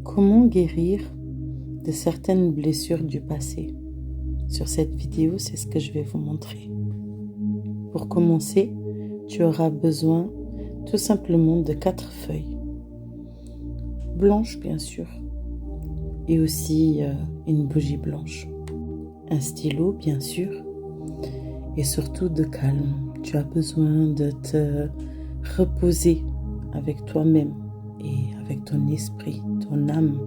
Comment guérir de certaines blessures du passé? Sur cette vidéo, c'est ce que je vais vous montrer. Pour commencer, tu auras besoin tout simplement de 4 feuilles. Blanches, bien sûr. Et aussi une bougie blanche. Un stylo, bien sûr. Et surtout de calme. Tu as besoin de te reposer avec toi-même et avec ton esprit, ton âme.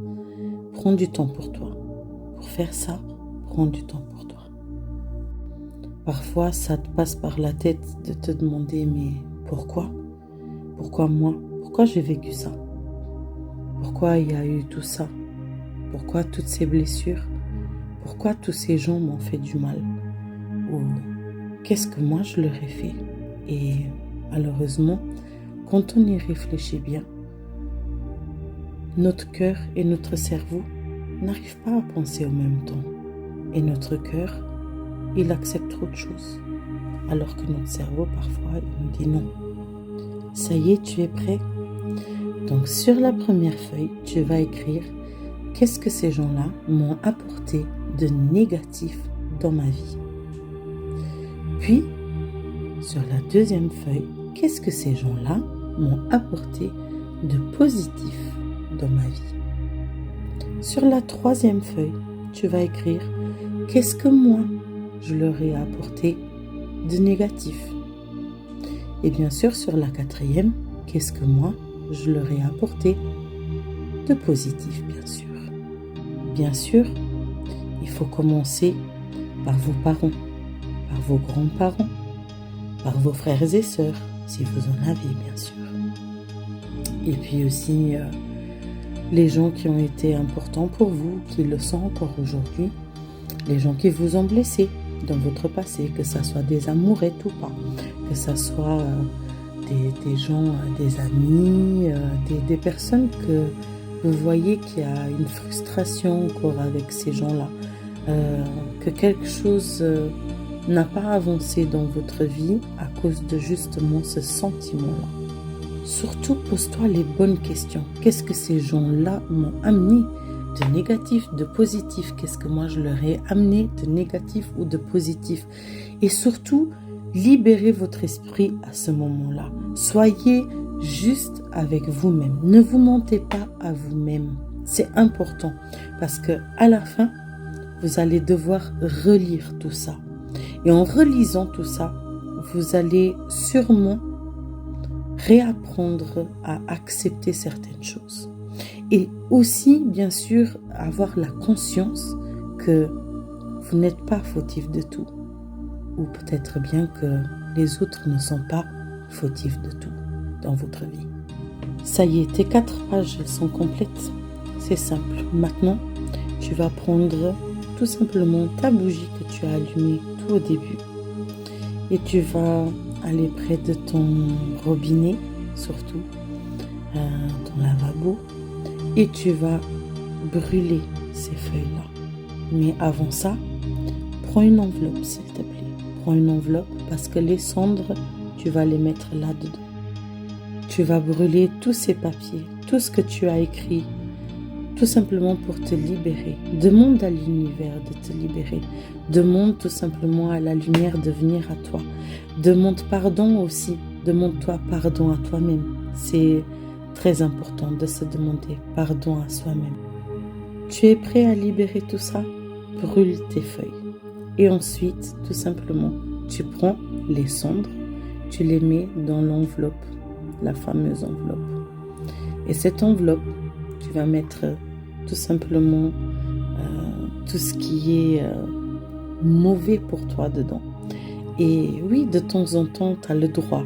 Prends du temps pour toi. Pour faire ça, prends du temps pour toi. Parfois, ça te passe par la tête de te demander, mais pourquoi? Pourquoi moi? Pourquoi j'ai vécu ça? Pourquoi il y a eu tout ça? Pourquoi toutes ces blessures? Pourquoi tous ces gens m'ont fait du mal? Ou qu'est-ce que moi je leur ai fait? Et malheureusement, quand on y réfléchit bien, notre cœur et notre cerveau n'arrivent pas à penser en même temps. Et notre cœur, il accepte trop de choses. Alors que notre cerveau, parfois, il nous dit non. Ça y est, tu es prêt? Donc, sur la première feuille, tu vas écrire « Qu'est-ce que ces gens-là m'ont apporté de négatif dans ma vie ?» Puis, sur la deuxième feuille, « Qu'est-ce que ces gens-là m'ont apporté de positif dans ma vie ?» Sur la troisième feuille, tu vas écrire « Qu'est-ce que moi, je leur ai apporté de négatif ?» Et bien sûr, sur la quatrième, « Qu'est-ce que moi, je leur ai apporté de positif, bien sûr ?» Bien sûr, il faut commencer par vos parents, par vos grands-parents, par vos frères et sœurs, si vous en avez, bien sûr. Et puis aussi, les gens qui ont été importants pour vous, qui le sont encore aujourd'hui, les gens qui vous ont blessé dans votre passé, que ce soit des amourettes ou pas, que ce soit des gens, des amis, des personnes que vous voyez qu'il y a une frustration encore avec ces gens-là, que quelque chose n'a pas avancé dans votre vie à cause de justement ce sentiment-là. Surtout, pose-toi les bonnes questions. Qu'est-ce que ces gens-là m'ont amené de négatif, de positif? Qu'est-ce que moi je leur ai amené de négatif ou de positif? Et surtout, libérez votre esprit à ce moment-là. Soyez juste avec vous-même. Ne vous mentez pas à vous-même. C'est important parce que à la fin, vous allez devoir relire tout ça. Et en relisant tout ça, vous allez sûrement réapprendre à accepter certaines choses. Et aussi, bien sûr, avoir la conscience que vous n'êtes pas fautif de tout. Ou peut-être bien que les autres ne sont pas fautifs de tout dans votre vie. Ça y est, tes 4 pages sont complètes. C'est simple. Maintenant, tu vas prendre tout simplement ta bougie que tu as allumée tout au début. Et tu vas aller près de ton robinet, surtout, ton lavabo. Et tu vas brûler ces feuilles-là. Mais avant ça, prends une enveloppe, s'il te plaît. Prends une enveloppe parce que les cendres, tu vas les mettre là-dedans. Tu vas brûler tous ces papiers, tout ce que tu as écrit, tout simplement pour te libérer. Demande à l'univers de te libérer. Demande tout simplement à la lumière de venir à toi. Demande pardon aussi. Demande-toi pardon à toi-même. C'est très important de se demander pardon à soi-même. Tu es prêt à libérer tout ça? Brûle tes feuilles. Et ensuite, tout simplement, tu prends les cendres, tu les mets dans l'enveloppe, la fameuse enveloppe. Et cette enveloppe, tu vas mettre tout simplement tout ce qui est mauvais pour toi dedans. Et oui, de temps en temps, tu as le droit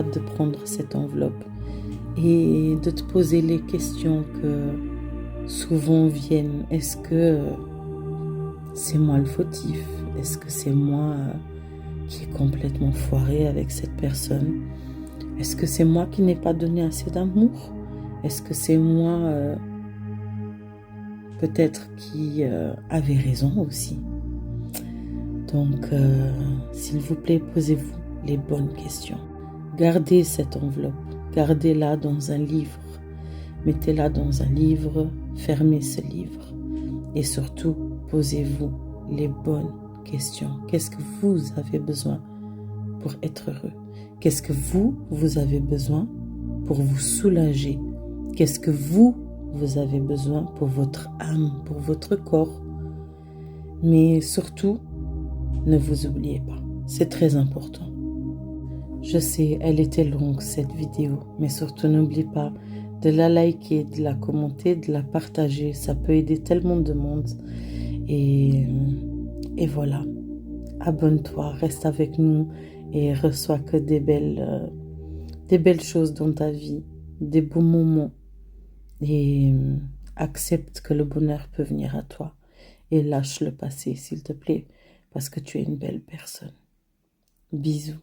de prendre cette enveloppe et de te poser les questions que souvent viennent. Est-ce que c'est moi le fautif? Est-ce que c'est moi qui est complètement foiré avec cette personne? Est-ce que c'est moi qui n'ai pas donné assez d'amour? Est-ce que c'est moi peut-être qui avait raison aussi? Donc, s'il vous plaît, posez-vous les bonnes questions. Gardez cette enveloppe, gardez-la dans un livre, mettez-la dans un livre, fermez ce livre. Et surtout, posez-vous les bonnes questions. Qu'est-ce que vous avez besoin pour être heureux? Qu'est-ce que vous avez besoin pour vous soulager? Qu'est-ce que vous avez besoin pour votre âme, pour votre corps? Mais surtout, ne vous oubliez pas. C'est très important. Je sais, elle était longue cette vidéo, mais surtout n'oublie pas de la liker, de la commenter, de la partager. Ça peut aider tellement de monde. Et voilà. Abonne-toi, reste avec nous et reçois que des belles choses dans ta vie, des beaux moments. Et accepte que le bonheur peut venir à toi. Et lâche le passé, s'il te plaît, parce que tu es une belle personne. Bisous.